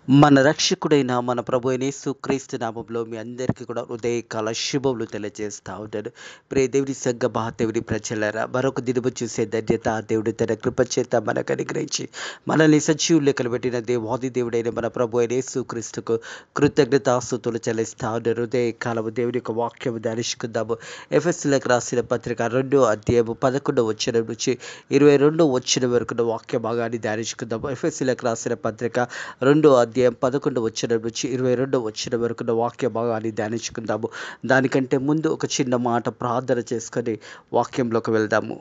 మన రక్షకుడైన మన ప్రభు అయిన యేసుక్రీస్తు నామంలో మీ అందరికీ కూడా ఉదయకాల శుభములు తెలియజేస్తా ఉన్నాను. ప్రియ దేవుని సంఘ మహాదేవుని ప్రజలారా, మరొక దినము చూసే ధన్యత దేవుడు తన కృప చేత మనకు అనుగ్రహించి మనల్ని సజీవులు లెక్కలు పెట్టిన దేవాది దేవుడైన మన ప్రభు అయిన యేసుక్రీస్తుకు కృతజ్ఞతాస్తుతులు చెల్లిస్తా ఉన్నాను. ఉదయకాలము దేవుని యొక్క వాక్యము ధ్యానించుకుందాము. ఎఫెసీయులకు రాసిన పత్రిక 2వ అధ్యాయము 11వ వచనం నుంచి 22వ వచనం వరకు వాక్య భాగాన్ని ధ్యానించుకుందాము. ఎఫెసీయులకు రాసిన పత్రిక 2వ అధ్యాయం 11వ వచనం నుంచి 22వ వచనం వరకు వాక్య భాగాన్ని ధ్యానించుకుందాము. దానికంటే ముందు ఒక చిన్న మాట ప్రార్థన చేసుకొని వాక్యంలోకి వెళ్దాము.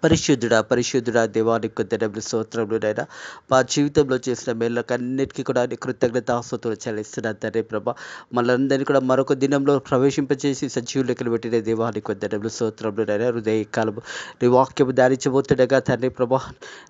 పరిశుద్ధుడా దేవానికి కొందరు స్తోత్రములు నైనా. మా జీవితంలో చేసిన మేళ్ళకన్నిటికీ కూడా కృతజ్ఞతాస్తుతులు చెల్లిస్తున్నాను తండ్రి ప్రభా. మనందరినీ కూడా మరొక దినంలో ప్రవేశింపచేసి సజీవులు లెక్కలు పెట్టిన దేవానికి కొందరు స్తోత్రములు నైనా. హృదయకాలము నీ వాక్యము ధ్యానించబోతుండగా తండ్రి ప్రభా,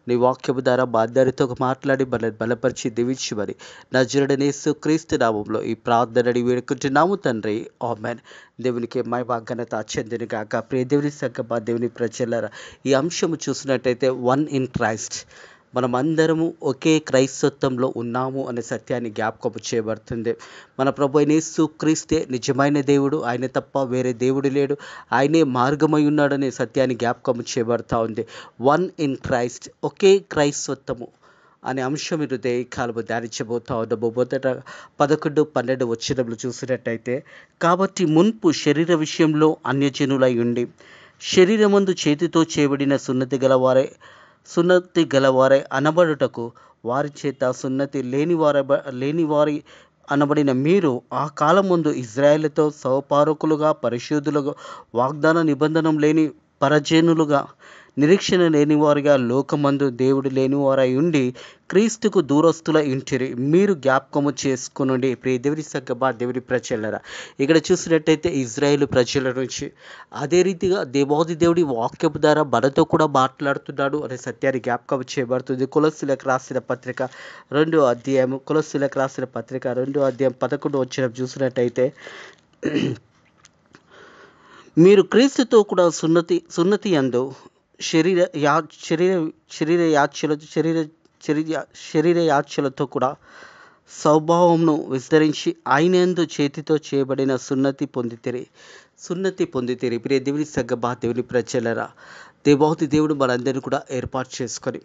నీ వాక్యము ద్వారా మా అందరితో మాట్లాడి మనల్ని బలపరిచి దీవించమని నజరుడైన యేసుక్రీస్తు నామములో ఈ ప్రార్థనని వేడుకుంటున్నాము తండ్రి. ఆమేన్. దేవునికి మహిమ ఘనత చెందును గాక. ప్రియ దేవుని సంగమా, దేవుని ప్రజలారా, ఈ అంశము చూసినట్టయితే వన్ ఇన్ క్రైస్ట్, మనమందరము ఒకే క్రైస్తత్వంలో ఉన్నాము అనే సత్యాన్ని జ్ఞాపకం చేయబడుతుంది. మన ప్రభు అయిన యేసుక్రీస్తే నిజమైన దేవుడు, ఆయన తప్ప వేరే దేవుడు లేడు, ఆయనే మార్గమై ఉన్నాడనే సత్యాన్ని జ్ఞాపకం చేయబడతా ఉంది. వన్ ఇన్ క్రైస్ట్, ఒకే క్రైస్తత్వము అనే అంశం హృదయకాలము ధ్యానించబోతా ఉన్నాము. మొదట 11, 12 వచనములు చూసినట్టయితే, కాబట్టి మున్పు శరీర విషయంలో అన్యజనులై ఉండి శరీరమందు చేతితో చేయబడిన సున్నతి గలవారై అనబడుటకు వారి చేత సున్నతి లేనివారి అనబడిన మీరు ఆ కాలం ముందు ఇజ్రాయేలుతో సహపారకులుగా, పరిశుద్ధులుగా, వాగ్దాన నిబంధనం లేని పరజనులుగా, నిరీక్షణ లేనివారుగా, లోకమందు దేవుడు లేనివారై ఉండి క్రీస్తుకు దూరస్తుల ఇంటిరి. మీరు జ్ఞాపకము చేసుకునండి. ప్రియ దేవుని సంగమా, దేవుని ప్రజలరా, ఇక్కడ చూసినట్టయితే ఇజ్రాయేలు ప్రజల నుంచి అదే రీతిగా దేవాది దేవుడి వాక్యపు ద్వారా మనతో కూడా మాట్లాడుతున్నాడు అనే సత్యాన్ని జ్ఞాపకం చేయబడుతుంది. కొలస్సీయులకు రాసిన పత్రిక 2వ అధ్యాయం 11వ వచనం చూసినట్టయితే, మీరు క్రీస్తుతో కూడా సున్నతి యందు శరీర యాచ్యలతో కూడా స్వభావమును విస్తరించి ఆయనందు చేతితో చేయబడిన సున్నతి పొందితిరి. ప్రియ దేవుని సంగమా, దేవుని ప్రజలరా, దేవాది దేవుడు మనందరినీ కూడా ఏర్పాటు చేసుకొని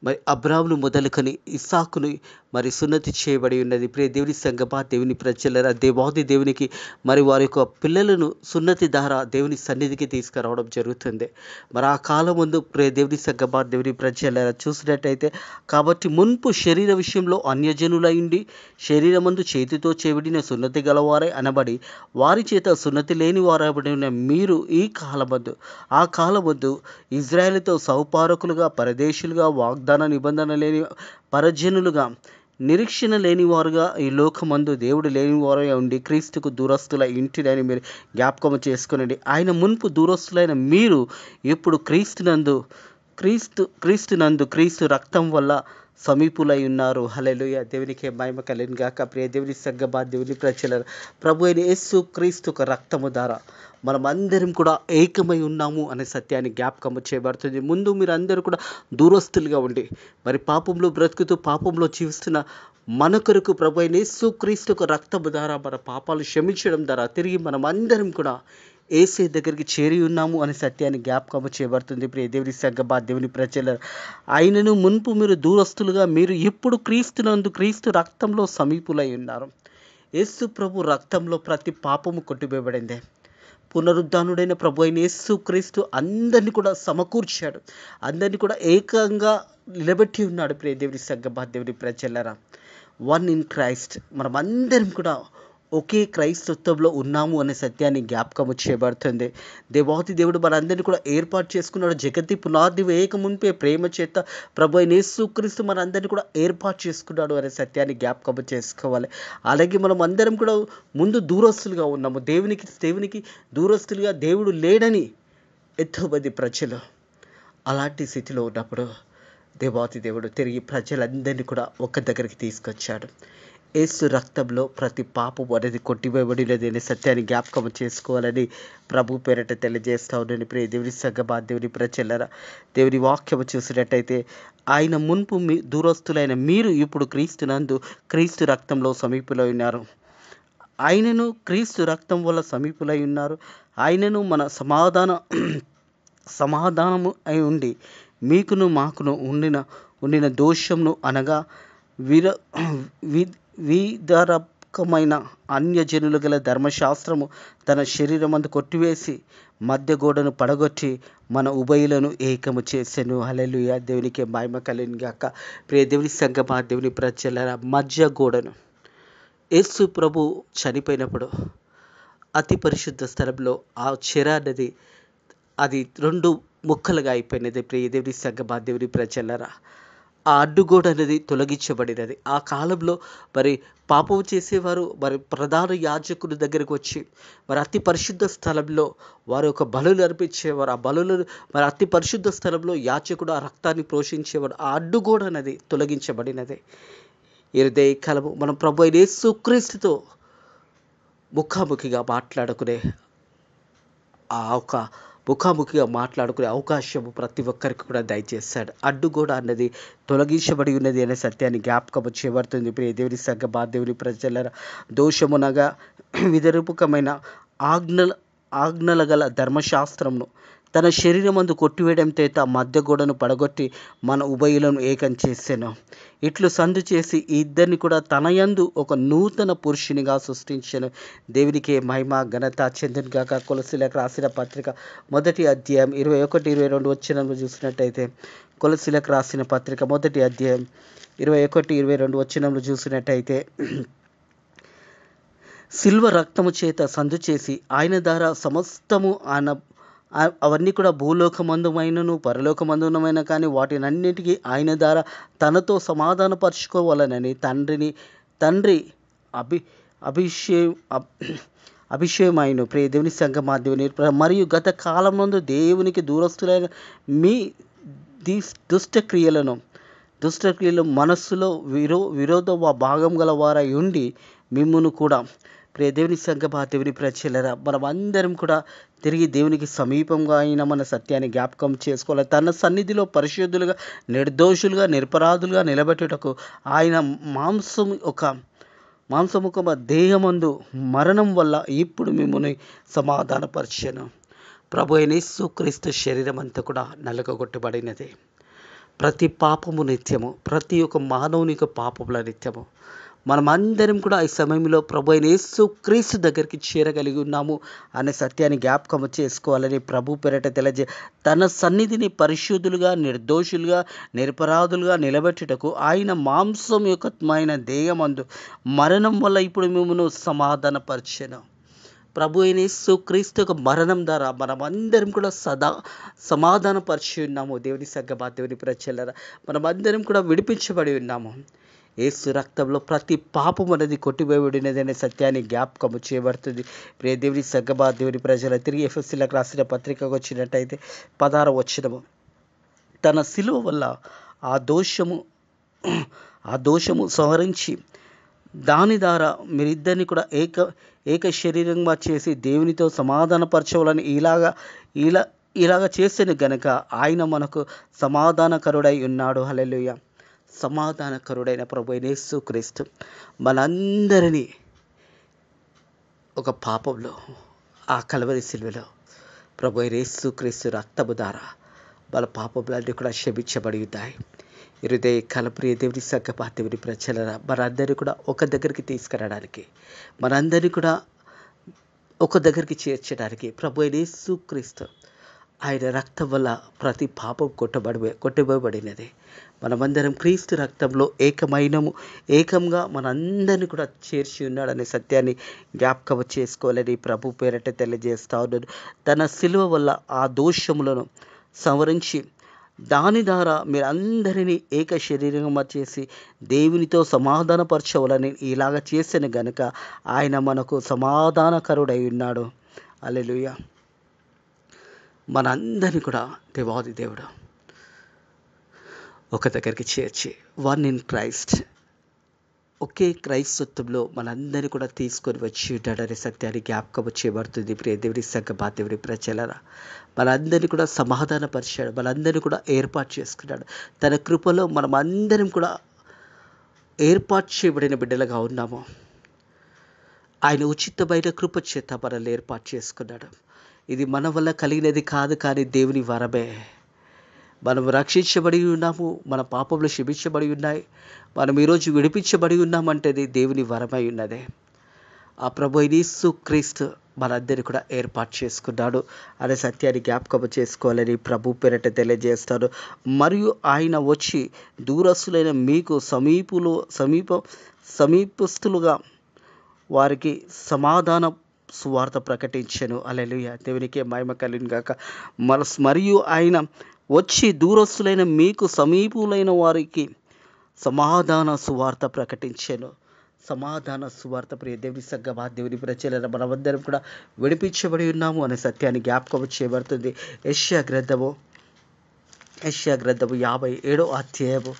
మరి అబ్రామును మొదలుకొని ఇస్సాకును మరి సున్నతి చేయబడి ఉన్నది. ప్రియ దేవుని సంగమా, దేవుని ప్రజలరా, దేవాది దేవునికి మరి వారి యొక్క పిల్లలను సున్నతి ద్వారా దేవుని సన్నిధికి తీసుకురావడం జరుగుతుంది. మరి ఆ కాలం ముందు ప్రియ దేవుని సంగమా, దేవుని ప్రజలరా చూసినట్టయితే, కాబట్టి మున్పు శరీర విషయంలో అన్యజనులైండి శరీరమందు చేతితో చేయబడిన సున్నతి గలవారై అనబడి వారి చేత సున్నతి లేని వారబడిన మీరు ఆ కాలమందు ఇజ్రాయేలుతో సహపారకులుగా, పరదేశులుగా, వాగ్దాన నిబంధన లేని పరజనులుగా, నిరీక్షణ లేనివారుగా, ఈ లోకమందు దేవుడు లేనివారుగా ఉండి క్రీస్తుకు దూరస్తుల ఇంటిని మీరు జ్ఞాపకం చేసుకునండి. ఆయన మున్పు దూరస్తులైన మీరు ఇప్పుడు క్రీస్తు రక్తం వల్ల సమీపులై ఉన్నారు. హల్లెలూయా. దేవునికి మహిమ కలుగును గాక. ప్రియ దేవుని సంగమా, దేవుని ప్రజల ప్రభు అయిన యేసు క్రీస్తు రక్తము ద్వారా మనమందరం కూడా ఏకమై ఉన్నాము అనే సత్యాన్ని జ్ఞాపకం చేయబడుతుంది. ముందు మీరు అందరూ కూడా దూరస్తులుగా ఉండి మరి పాపంలో బ్రతుకుతూ పాపంలో జీవిస్తున్న మన కొరకు ప్రభు అయిన యేసు క్రీస్తు రక్తము ద్వారా మన పాపాలు క్షమించడం ద్వారా తిరిగి మనం అందరం కూడా ఏసే దగ్గరికి చేరి ఉన్నాము అనే సత్యాన్ని జ్ఞాపకం చేయబడుతుంది. ప్రియ దేవుని సంగమా, దేవుని ప్రజల ఆయనను మున్పు మీరు దూరస్తులుగా, మీరు ఇప్పుడు క్రీస్తు రక్తంలో సమీపులై ఉన్నారు. యేసు ప్రభు రక్తంలో ప్రతి పాపము కొట్టివేయబడింది. పునరుద్ధానుడైన ప్రభు అయిన యేసు క్రీస్తు అందరినీ కూడా సమకూర్చాడు, అందరినీ కూడా ఏకంగా నిలబెట్టి ఉన్నాడు. ప్రియ దేవుని సంగమా, దేవుని ప్రజలరా, వన్ ఇన్ క్రైస్ట్, మనమందరం కూడా ఒకే క్రైస్తత్వంలో ఉన్నాము అనే సత్యాన్ని జ్ఞాపకము చేయబడుతుంది. దేవాది దేవుడు మనందరినీ కూడా ఏర్పాటు చేసుకున్నాడు. జగతి పునాది వేయక మునిపే ప్రేమ చేత ప్రభు అయిన యేసుక్రీస్తు మనందరినీ కూడా ఏర్పాటు చేసుకున్నాడు అనే సత్యాన్ని జ్ఞాపకము చేసుకోవాలి. అలాగే మనం అందరం కూడా ముందు దూరస్తులుగా ఉన్నాము. దేవునికి దూరస్తులుగా దేవుడు లేడని ఎంతోమంది ప్రజలు అలాంటి స్థితిలో ఉన్నప్పుడు దేవాతి దేవుడు తిరిగి ప్రజలందరినీ కూడా ఒక్క దగ్గరికి తీసుకొచ్చాడు. యేసు రక్తంలో ప్రతి పాపం అనేది కొట్టివేయబడినది అనే సత్యాన్ని జ్ఞాపకం చేసుకోవాలని ప్రభు పేరట తెలియజేస్తా ఉన్నాను. ప్రియ దేవుని సంగమా, దేవుని ప్రజలారా, దేవుని వాక్యము చూసినట్టయితే ఆయన మున్పు దూరస్తులైన మీరు ఇప్పుడు క్రీస్తు రక్తంలో సమీపులై ఉన్నారు. ఆయనను క్రీస్తు రక్తం వల్ల సమీపులై ఉన్నారు. ఆయనను మన సమాధానము అయి ఉండి మీకును మాకును ఉండిన దోషమును అనగా విర విధరకమైన అన్యజనులు గల ధర్మశాస్త్రము తన శరీరమందు కొట్టివేసి మధ్య గోడను పడగొట్టి మన ఉభయులను ఏకము చేసెను. హల్లెలూయా, దేవునికి మహిమ కలుగును గాక. ప్రియ దేవుని సంగమా, దేవుని ప్రజలారా, మధ్య గోడను యేసు ప్రభు చనిపోయినప్పుడు అతి పరిశుద్ధ స్థలంలో ఆ చెర అన్నది అది 2 ముక్కలుగా అయిపోయినది. ప్రియ దేవుని సంగమా, దేవుని ప్రజలారా, ఆ అడ్డుగోడ అనేది తొలగించబడినది. ఆ కాలంలో మరి పాపం చేసేవారు మరి ప్రధాన యాజకుడి దగ్గరికి వచ్చి మరి అతి పరిశుద్ధ స్థలంలో వారు ఒక బలులు అర్పించేవారు. ఆ బలులను మరి అతి పరిశుద్ధ స్థలంలో యాజకుడు ఆ రక్తాన్ని పోషించేవాడు. ఆ అడ్డుగోడ అనేది తొలగించబడినది. ఈ కాలము మనం ప్రభు అయిన యేసుక్రీస్తుతో ముఖాముఖిగా మాట్లాడుకునే అవకాశము ప్రతి ఒక్కరికి కూడా దయచేస్తాడు. అడ్డుగోడ అన్నది తొలగించబడి ఉన్నది అనే సత్యాన్ని జ్ఞాపకం చేయబడుతుంది. ప్రియ దేవుని సంగమా, దేవుని ప్రజల దోషమునగా విధరూపకమైన ఆజ్ఞల గల ధర్మశాస్త్రమును తన శరీరమందు కొట్టివేయడం చేత మధ్య గోడను పడగొట్టి మన ఉభయులను ఏకం చేసెను. ఇట్లు సంధి చేసి ఈ ఇద్దరిని కూడా తన యందు ఒక నూతన పురుషునిగా సృష్టించెను. దేవునికి మహిమ ఘనత చెందును గాక. కొలస్సీలకు రాసిన పత్రిక 1వ అధ్యాయం 21-22 వచనాలు చూసినట్టయితే, కొలస్సీలకు రాసిన పత్రిక 1వ అధ్యాయం 21-22 వచనాలు చూసినట్టయితే, సిల్వ రక్తము చేత సంధి చేసి ఆయన ద్వారా సమస్తము అవన్నీ కూడా భూలోకమందుమైనను పరలోకమందునమైన కానీ వాటినన్నిటికీ ఆయన ద్వారా తనతో సమాధానపరచుకోవాలనని తండ్రి అభిషేకమైన ప్రియ దేవుని సంగమా, దేవుని మరియు గత కాలమందు దేవునికి దూరస్తులైన మీ దుష్టక్రియలు మనస్సులో విరోధ భాగం గల వారై ఉండి మిమ్మును కూడా ప్రియ దేవుని సంగమా, దేవుని ప్రజలారా, మనం అందరం కూడా తిరిగి దేవునికి సమీపంగా అయిన మన సత్యాన్ని జ్ఞాపకం చేసుకోవాలి. తన సన్నిధిలో పరిశుద్ధులుగా, నిర్దోషులుగా, నిరపరాధులుగా నిలబెట్టుటకు ఆయన మాంసముఖ దేహమందు మరణం వల్ల ఇప్పుడు మిమ్మల్ని సమాధానపరిచెను. ప్రభు అయిన యేసుక్రీస్తు శరీరం అంతా కూడా నలగగొట్టబడినది. ప్రతి పాపము నిత్యము, ప్రతి ఒక్క మానవుని పాపముల నిత్యము. మనమందరం కూడా ఈ సమయంలో ప్రభు అయిన యేసుక్రీస్తు దగ్గరికి చేరగలిగి ఉన్నాము అనే సత్యాన్ని జ్ఞాపకం చేసుకోవాలని ప్రభు పేరట తన సన్నిధిని పరిశుద్ధులుగా, నిర్దోషులుగా, నిరపరాధులుగా నిలబెట్టుటకు ఆయన మాంసయుక్తమైన దేహమందు మరణం వల్ల ఇప్పుడు మిమ్మల్ని సమాధానపరిచెను. ప్రభు అయిన యేసుక్రీస్తు యొక్క మరణం ద్వారా మనమందరం కూడా సమాధానపరిచి ఉన్నాము. దేవుని సంగమా, దేవుని ప్రజలారా, మనమందరం కూడా విడిపించబడి ఉన్నాము. యేసు రక్తంలో ప్రతి పాపం అనేది కొట్టివేయబడినది అనే సత్యాన్ని జ్ఞాపకము చేయబడుతుంది. ప్రియ దేవుని సంగమా, దేవుని ప్రజల తిరిగి ఎఫెసీయులకు రాసిన పత్రికకు వచ్చినట్టయితే 16వ వచనము, తన శిలువ వల్ల ఆ దోషము సంహరించి దాని ద్వారా మీరిద్దరిని కూడా ఏక శరీరంగా చేసి దేవునితో సమాధానపరచవాలని ఇలాగ చేసిన గనుక ఆయన మనకు సమాధానకరుడై ఉన్నాడు. హల్లెలూయా. సమాధానకరుడైన ప్రభు అయిన యేసుక్రీస్తు మనందరినీ ఒక పాపంలో ఆ కల్వరి సిలువలో ప్రభు అయిన యేసుక్రీస్తు రక్తము ద్వారా మన పాపములన్నీ కూడా క్షమించబడి ఉన్నాయి. హృదయ కలప్రియ దేవుని సంగమా, దేవుని ప్రజలారా, మనందరినీ కూడా ఒక దగ్గరికి తీసుకురావడానికి, మనందరినీ కూడా ఒక దగ్గరికి చేర్చడానికి ప్రభు అయిన యేసుక్రీస్తు ఆయన రక్తం వల్ల ప్రతి పాపం కొట్టబడినది. మనమందరం క్రీస్తు రక్తంలో ఏకంగా మనందరినీ కూడా చేర్చి ఉన్నాడనే సత్యాన్ని జ్ఞాపకం చేసుకోవాలని ప్రభు పేరట తెలియజేస్తా ఉన్నాడు. తన శిలువ వల్ల ఆ దోషములను సంవరించి దాని ద్వారా మీరందరినీ ఏక శరీరంగా చేసి దేవునితో సమాధానపరచవాలని ఇలాగ చేసిన గనుక ఆయన మనకు సమాధానకరుడై ఉన్నాడు. హల్లెలూయా. మనందరినీ కూడా దేవాది దేవుడు ఒక దగ్గరికి చేర్చి వన్ ఇన్ క్రైస్ట్ ఒకే క్రైస్తత్వంలో మనందరినీ కూడా తీసుకొని వచ్చి ఉన్నాడనే సత్యాన్ని జ్ఞాపకం చేయబడుతుంది. ప్రియ దేవుని సంగమా, దేవుని ప్రజలారా, మనందరినీ కూడా సమాధానపరిచాడు, మనందరినీ కూడా ఏర్పాటు చేసుకున్నాడు. తన కృపలో మనం అందరం కూడా ఏర్పాటు చేయబడిన బిడ్డలుగా ఉన్నాము. ఆయన ఉచితమైన కృప చేత మనల్ని ఏర్పాటు చేసుకున్నాడు. ఇది మన వల్ల కలిగినది కాదు, కానీ దేవుని వరమే. మనం రక్షించబడి ఉన్నాము, మన పాపములు క్షమించబడి ఉన్నాయి, మనం ఈరోజు విడిపించబడి ఉన్నామంటేది దేవుని వరమై ఉన్నదే. ఆ ప్రభు యేసు క్రీస్తు మనందరినీ కూడా ఏర్పాటు చేసుకున్నాడు అనే సత్యాన్ని జ్ఞాపకం చేసుకోవాలని ప్రభు పేరట తెలియజేస్తాడు. మరియు ఆయన వచ్చి దూరస్తులైన మీకు సమీపస్తులుగా వారికి సమాధాన సువార్త ప్రకటించెను. హల్లెలూయా, దేవునికే మహిమ కలుగును గాక. మరియు ఆయన వచ్చి దూరస్తులైన మీకు సమీపులైన వారికి సమాధాన సువార్త ప్రకటించెను. సమాధాన సువార్త. ప్రియ దేవుని సంగమా, దేవుని ప్రజలారా, మనమందరం కూడా విడిపించబడి ఉన్నాము అనే సత్యాన్ని జ్ఞాపకం చేయబడుతుంది. యెషయా గ్రంథము 57వ అధ్యాయము,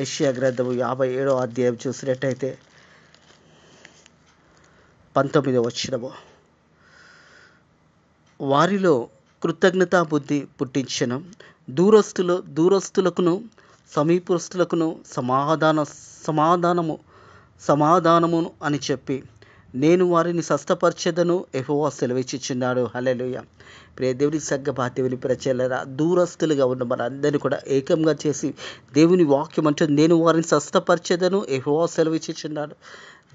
యెషయా గ్రంథము 57వ అధ్యాయం చూసినట్టయితే 19వ వచనము, వారిలో కృతజ్ఞతా బుద్ధి పుట్టించెను, దూరస్తులకును సమీపస్తులకును సమాధానమును అని చెప్పి నేను వారిని స్వస్థపరచెదను యెహోవా సెలవిచ్చుచున్నాడు. హల్లెలూయా. ప్రియ దేవుని సంగమా, దేవుని ప్రజలారా, దూరస్తులుగా ఉన్న మనందరినీ కూడా ఏకంగా చేసి దేవుని వాక్యం అంటే నేను వారిని స్వస్థపరచెదను యెహోవా సెలవిచ్చుచున్నాడు.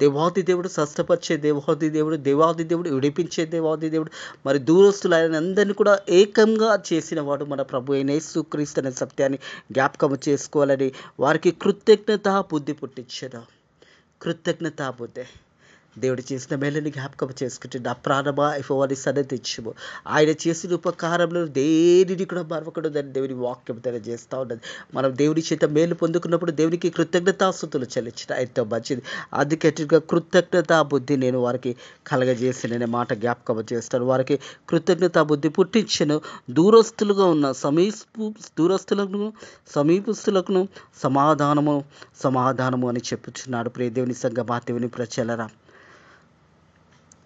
దేవాది దేవుడు స్వస్థపరిచే దేవాది దేవుడు విడిపించే దేవాది దేవుడు. మరి దూరస్తులైన అందరినీ కూడా ఏకంగా చేసిన వాడు మన ప్రభు అయిన యేసుక్రీస్తు అనే సత్యాన్ని జ్ఞాపకం చేసుకోవాలని వారికి కృతజ్ఞతా బుద్ధి పుట్టించాడు. కృతజ్ఞతా బుద్ధి. దేవుడు చేసిన మేలుని జ్ఞాపకం చేసుకుంటుంది. అప్రాణమా యెహోవాని సన్నతించుము, ఆయన చేసిన ఉపకారంలో దేనిని కూడా మరవకూడదని దేవుని వాక్యం తెలియజేస్తూ ఉన్నది. మనం దేవుని చేత మేలు పొందుకున్నప్పుడు దేవునికి కృతజ్ఞతాస్తుతులు చెల్లించడం ఎంతో మంచిది. అందుకే కృతజ్ఞతా బుద్ధి నేను వారికి కలగజేసిన మాట జ్ఞాపకం చేస్తాను. వారికి కృతజ్ఞతా బుద్ధి పుట్టించను, దూరస్తులుగా ఉన్న సమీపస్తులకు సమాధానము అని చెప్పుచున్నాడు. ప్రియ దేవుని సంగమా, దేవుని ప్రజలారా,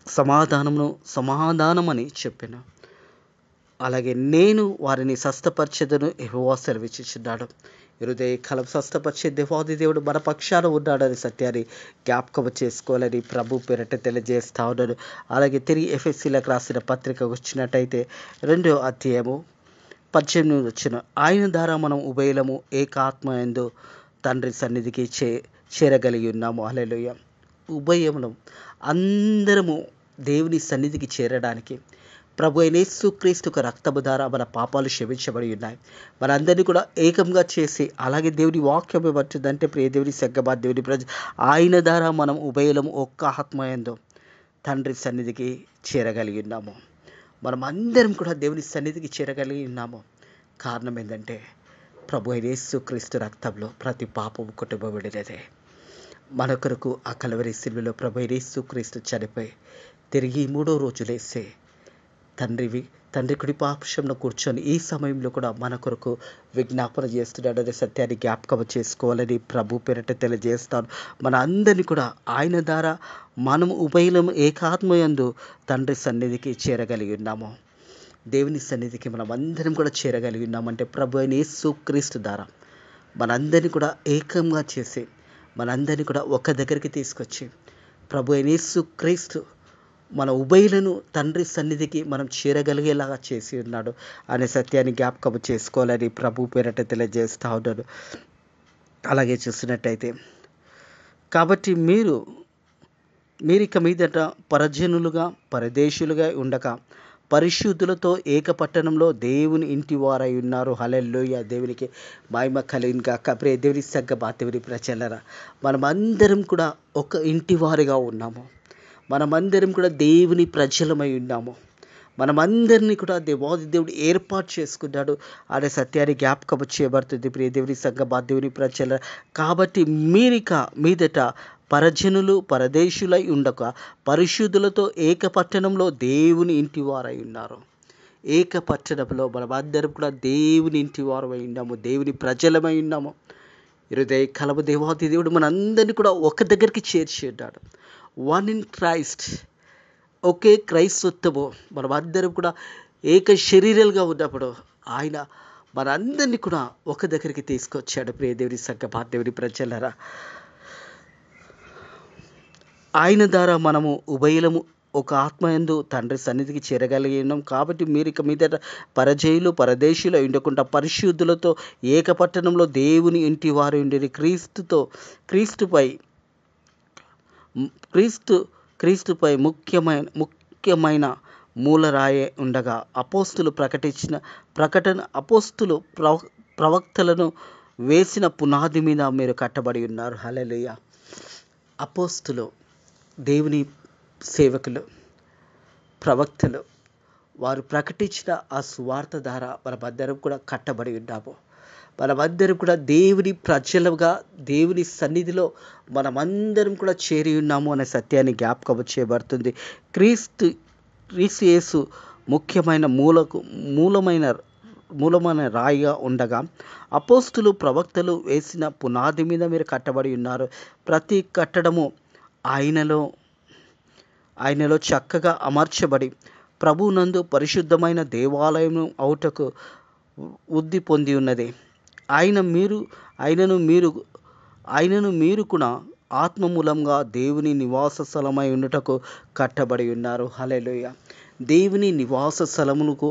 సమాధానమని చెప్పాను. అలాగే నేను వారిని స్వస్థపరచెదను యెహోవా సెలవిచ్చుచున్నాడు. హృదయకాలం స్వస్థపరిచే దేవాది దేవుడు మన పక్షాన ఉన్నాడని సత్యాన్ని జ్ఞాపకం చేసుకోవాలని ప్రభు పేరట తెలియజేస్తా ఉన్నాడు. అలాగే తిరిగి ఎఫెసీలకు రాసిన పత్రిక వచ్చినట్టయితే 2వ అధ్యాయము 18 వచనం, ఆయన ద్వారా మనం ఉభయలము ఏకాత్మయందు తండ్రి సన్నిధికి చేరగలిగి ఉన్నాము. హల్లెలూయా. ఉభయములం అందరము దేవుని సన్నిధికి చేరడానికి ప్రభు అయిన యేసుక్రీస్తు రక్తము ద్వారా మన పాపాలు క్షమించబడి ఉన్నాయి. మనందరినీ కూడా ఏకంగా చేసి, అలాగే దేవుని వాక్యం ఏమంటుందంటే, ప్రియ దేవుని సంగమా, దేవుని ప్రజ, ఆయన ద్వారా మనం ఉభయలము ఒక్క ఆత్మయందు తండ్రి సన్నిధికి చేరగలిగి ఉన్నాము. మనం అందరం కూడా దేవుని సన్నిధికి చేరగలిగి ఉన్నాము. కారణం ఏంటంటే ప్రభు అయిన యేసుక్రీస్తు రక్తంలో ప్రతి పాపము కొట్టబడినదే. మన కొరకు ఆ కల్వరి శిలువలో ప్రభు అయిన యేసుక్రీస్తు చనిపోయి తిరిగి 3వ రోజు లేసే తండ్రి కుడి పార్శ్వంలో కూర్చొని ఈ సమయంలో కూడా మన కొరకు విజ్ఞాపన చేస్తున్నాడు అనే సత్యాన్ని జ్ఞాపకం చేసుకోవాలని ప్రభు పేరట తెలియజేస్తాను. మన అందరినీ కూడా ఆయన ద్వారా మనము ఉభయలము ఏకాత్మయందు తండ్రి సన్నిధికి చేరగలిగి ఉన్నాము. దేవుని సన్నిధికి మనం అందరం కూడా చేరగలిగి ఉన్నామంటే ప్రభు అయిన యేసుక్రీస్తు ద్వారా మనందరినీ కూడా ఏకంగా చేసి మనందరినీ కూడా ఒక దగ్గరికి తీసుకొచ్చి ప్రభు అయిన యేసుక్రీస్తు మన ఉభయులను తండ్రి సన్నిధికి మనం చేరగలిగేలాగా చేసి ఉన్నాడు అనే సత్యాన్ని జ్ఞాపకం చేసుకోవాలని ప్రభు పేరట తెలియజేస్తూ ఉన్నాడు. అలాగే చూసినట్టయితే, కాబట్టి మీరు ఇక మీదట పరజనులుగా పరదేశులుగా ఉండక పరిశుద్ధులతో ఏకపట్టణంలో దేవుని ఇంటి వారై ఉన్నారు. హల్లెలూయా. దేవునికి మహిమ కలుగును గాక. ప్రియ దేవుని సంగమా, దేవుని ప్రజలారా, మనమందరం కూడా ఒక ఇంటి వారిగా ఉన్నాము. మనమందరం కూడా దేవుని ప్రజలమై ఉన్నాము. మనమందరినీ కూడా దేవాది దేవుడు ఏర్పాటు చేసుకున్నాడు అనే సత్యాన్ని జ్ఞాపకం చేయబడుతుంది. ప్రియ దేవుని సంగమా, దేవుని ప్రజలారా, కాబట్టి మీరిక మీదట పరజనులు పరదేశులై ఉండక పరిశుద్ధులతో ఏకపట్టణంలో దేవుని ఇంటి వారై ఉన్నారు. ఏకపట్టణంలో మనమందరం కూడా దేవుని ఇంటి వారమై ఉన్నాము, దేవుని ప్రజలమై ఉన్నాము. హృదయ కలవ దేవాది దేవుడు మనందరినీ కూడా ఒక దగ్గరికి చేర్చి ఉన్నాడు. వన్ ఇన్ క్రైస్ట్, ఒకే క్రైస్తత్వము, మనం అందరం కూడా ఏక శరీరాలుగా ఉన్నప్పుడు ఆయన మనందరినీ కూడా ఒక దగ్గరికి తీసుకొచ్చాడు. ప్రియ దేవుని సంగమా, దేవుని ప్రజలారా, ఆయన ద్వారా మనము ఉభయులము ఒక ఆత్మయందు తండ్రి సన్నిధికి చేరగలిగి ఉన్నాం. కాబట్టి మీరు ఇక మీదట పరజయులు పరదేశులు ఉండకుండా పరిశుద్ధులతో ఏకపట్టణంలో దేవుని ఇంటి వారు ఉండేది క్రీస్తుపై క్రీస్తుపై ముఖ్యమైన మూలరాయే ఉండగా ప్రవక్తలను వేసిన పునాది మీద మీరు కట్టబడి ఉన్నారు. హల్లెలూయా. అపోస్తులు, దేవుని సేవకులు, ప్రవక్తలు, వారు ప్రకటించిన ఆ సువార్త ద్వారా మనమందరం కూడా కట్టబడి ఉన్నాము. మనమందరం కూడా దేవుని ప్రజలుగా దేవుని సన్నిధిలో మనమందరం కూడా చేరి ఉన్నాము అనే సత్యాన్ని జ్ఞాపకం చేయబడుతుంది. క్రీస్తు యేసు ముఖ్యమైన మూలమైన రాయిగా ఉండగా అపోస్తులు ప్రవక్తలు వేసిన పునాది మీద మీరు కట్టబడి ఉన్నారు. ప్రతి కట్టడము ఆయనలో చక్కగా అమర్చబడి ప్రభువునందు పరిశుద్ధమైన దేవాలయం అవుటకు వృద్ధి పొంది ఉన్నది. ఆయనను మీరు కూడా ఆత్మ మూలంగా దేవుని నివాస స్థలమై ఉండుటకు కట్టబడి ఉన్నారు. హల్లెలూయా. దేవుని నివాస స్థలములకు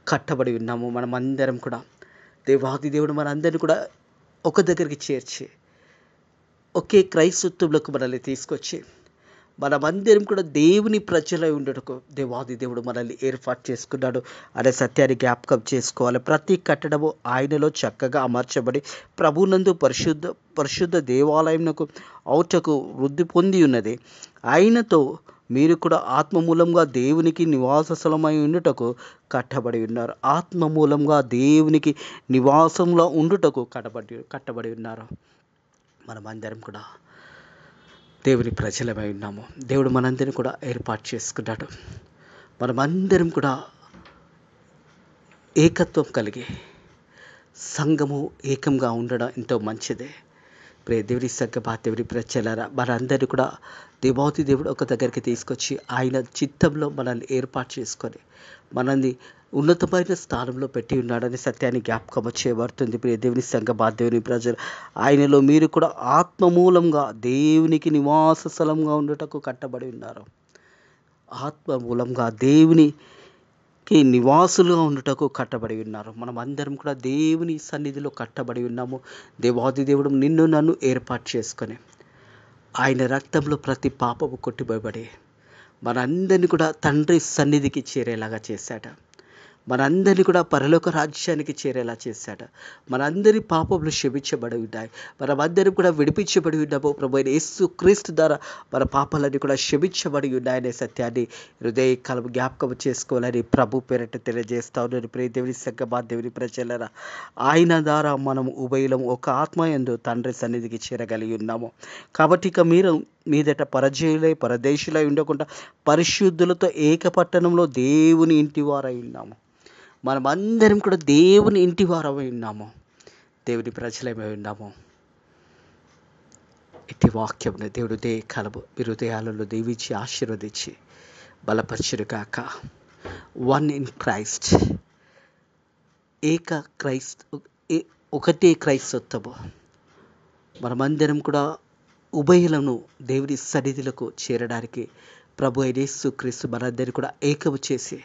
కట్టబడి ఉన్నాము. మనమందరం కూడా దేవాది దేవుడు మనందరినీ కూడా ఒక దగ్గరికి చేర్చి ఒకే క్రైస్తత్వంలోకి మనల్ని తీసుకొచ్చి మనమందరం కూడా దేవుని ప్రజలై ఉండటకు దేవాది దేవుడు మనల్ని ఏర్పాటు చేసుకున్నాడు అనే సత్యాన్ని జ్ఞాపకం చేసుకోవాలి. ప్రతి కట్టడము ఆయనలో చక్కగా అమర్చబడి ప్రభునందు పరిశుద్ధ దేవాలయంకు అవుటకు వృద్ధి పొంది ఉన్నది. ఆయనతో మీరు కూడా ఆత్మ మూలంగా దేవునికి నివాస స్థలమై ఉండుటకు కట్టబడి ఉన్నారు. ఆత్మ మూలంగా దేవునికి నివాసంలో ఉండుటకు కట్టబడి ఉన్నారు. మనమందరం కూడా దేవుని ప్రజలమై ఉన్నాము. దేవుడు మనందరినీ కూడా ఏర్పాటు చేసుకున్నాడు. మనమందరం కూడా ఏకత్వం కలిగి సంఘము ఏకంగా ఉండడం ఎంతో మంచిదే. దేవుని సంగమా, దేవుని ప్రజలారా, మనందరినీ కూడా దేవాది దేవుడు ఒక దగ్గరికి తీసుకొచ్చి ఆయన చిత్తంలో మనల్ని ఏర్పాటు చేసుకొని మనల్ని ఉన్నతమైన స్థానంలో పెట్టి ఉన్నాడనే సత్యాన్ని జ్ఞాపకం చేయబడుతుంది. దేవుని సంగమా, దేవుని ప్రజలు, ఆయనలో మీరు కూడా ఆత్మ మూలంగా దేవునికి నివాస స్థలంగా ఉండటకు కట్టబడి ఉన్నారు. ఆత్మ మూలంగా దేవునికి నివాసులుగా ఉండటకు కట్టబడి ఉన్నారు. మనం అందరం కూడా దేవుని సన్నిధిలో కట్టబడి ఉన్నాము. దేవాది దేవుడు నిన్ను నన్ను ఏర్పాటు చేసుకొని ఆయన రక్తంలో ప్రతి పాపము కొట్టివేయబడి మనందరినీ కూడా తండ్రి సన్నిధికి చేరేలాగా చేశాడు. మనందరినీ కూడా పరలోక రాజ్యానికి చేరేలా చేశాడు. మనందరి పాపములు క్షమించబడి ఉన్నాయి. మనమందరం కూడా విడిపించబడి ఉన్నాము. ప్రభు అయిన యేసు క్రీస్తు ద్వారా మన పాపాలన్నీ కూడా క్షమించబడి ఉన్నాయనే సత్యాన్ని హృదయ కాలం జ్ఞాపకం చేసుకోవాలని ప్రభు పేరట తెలియజేస్తా ఉన్నాను. ప్రియ దేవుని సంగమా, దేవుని ప్రజలారా, ఆయన ద్వారా మనం ఉభయులం ఒక ఆత్మయందు తండ్రి సన్నిధికి చేరగలిగి ఉన్నాము. కాబట్టి ఇక మీదట పరజయులై పరదేశులై ఉండకుండా పరిశుద్ధులతో ఏకపట్టణంలో దేవుని ఇంటి వారై ఉన్నాము. మనమందరం కూడా దేవుని ఇంటి వారమై ఉన్నాము. దేవుని ప్రజలమై ఉన్నాము. ఇట్టి వాక్యమును దేవుడు కలబు మీ హృదయాలలో దీవించి ఆశీర్వదించి బలపరచును గాక. వన్ ఇన్ క్రైస్ట్, ఒకటే క్రైస్తత్వము. మనమందరం కూడా ఉభయులను దేవుని సన్నిధిలకు చేరడానికి ప్రభు అయిన యేసు క్రీస్తు మనందరినీ కూడా ఏకము చేసి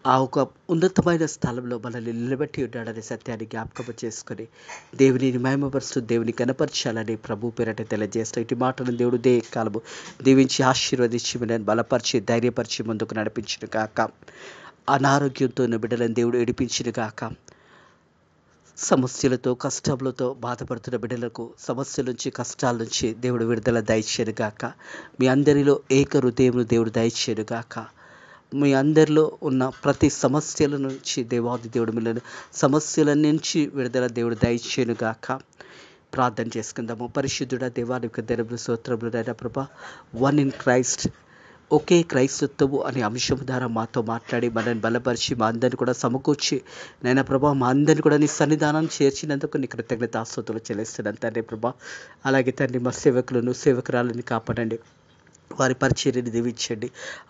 ఆ ఒక ఉన్నతమైన స్థలంలో మనల్ని నిలబెట్టి ఉన్నాడనే సత్యాన్ని జ్ఞాపకం చేసుకొని దేవుని మహిమపరుస్తూ దేవుని కనపరచాలని ప్రభు పేరట తెలియజేస్తూ ఇటు మాటను దేవుడు కాలము దీవించి ఆశీర్వదించి నేను బలపరిచి ధైర్యపరిచి ముందుకు నడిపించును గాక. అనారోగ్యంతో ఉన్న బిడ్డలను దేవుడు ఏడిపించును గాక. సమస్యలతో కష్టములతో బాధపడుతున్న బిడ్డలకు సమస్యల నుంచి కష్టాల నుంచి దేవుడు విడుదల దయచేయను గాక. మీ అందరిలో ఏక హృదయమును దేవుడు దయచేయను గాక. మీ అందరిలో ఉన్న ప్రతి సమస్యల నుంచి దేవాది దేవుడు మిమ్మల్ని సమస్యల నుంచి విడుదల దేవుడు దయచేయను గాక. ప్రార్థన చేసుకుందాము. పరిశుద్ధుడా దేవానికి ధనములు స్తోత్రములు నాయన ప్రభా. వన్ ఇన్ క్రైస్ట్, ఒకే క్రైస్తత్వము అనే అంశం ద్వారా మాతో మాట్లాడి మనల్ని బలపరిచి మా అందరిని కూడా సమకూర్చి నైనా ప్రభా మా అందరిని కూడా నీ సన్నిధానం చేర్చినందుకు నీ కృతజ్ఞతాస్తుతులు చెల్లిస్తున్నాను తండ్రి ప్రభా. అలాగే తండ్రి మా సేవకులను సేవకురాలను కాపాడండి, వారి పరిచర్యను దీవించండి.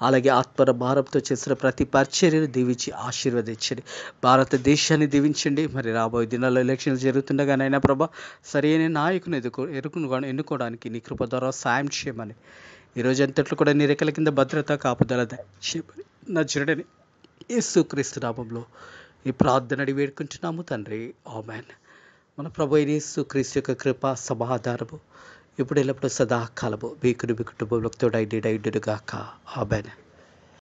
అలాగే ఆత్మర భారంతో చేసిన ప్రతి పరిచర్యను దీవించి ఆశీర్వదించండి. భారతదేశాన్ని దీవించండి. మరి రాబోయే దినాల్లో ఎలక్షన్లు జరుగుతుండగానైనా ప్రభా సరైన నాయకుని ఎన్నుకోవడానికి నీ కృప ద్వారా సాయం చేయమని, ఈరోజు అంతట్లో కూడా నీ రెక్కల కింద భద్రత కాపుదల దయచేయమని నజరుడని యేసుక్రీస్తు నామంలో ఈ ప్రార్థన అడిగి వేడుకుంటున్నాము తండ్రి, ఆమేన్. మన ప్రభు అయిన యేసుక్రీస్తు యొక్క కృప సమాధానము ఇప్పుడు ఎల్లప్పుడూ సదాకాలము మీ కుటుంబంలోకి తోడైండుగాక, ఆమేన్.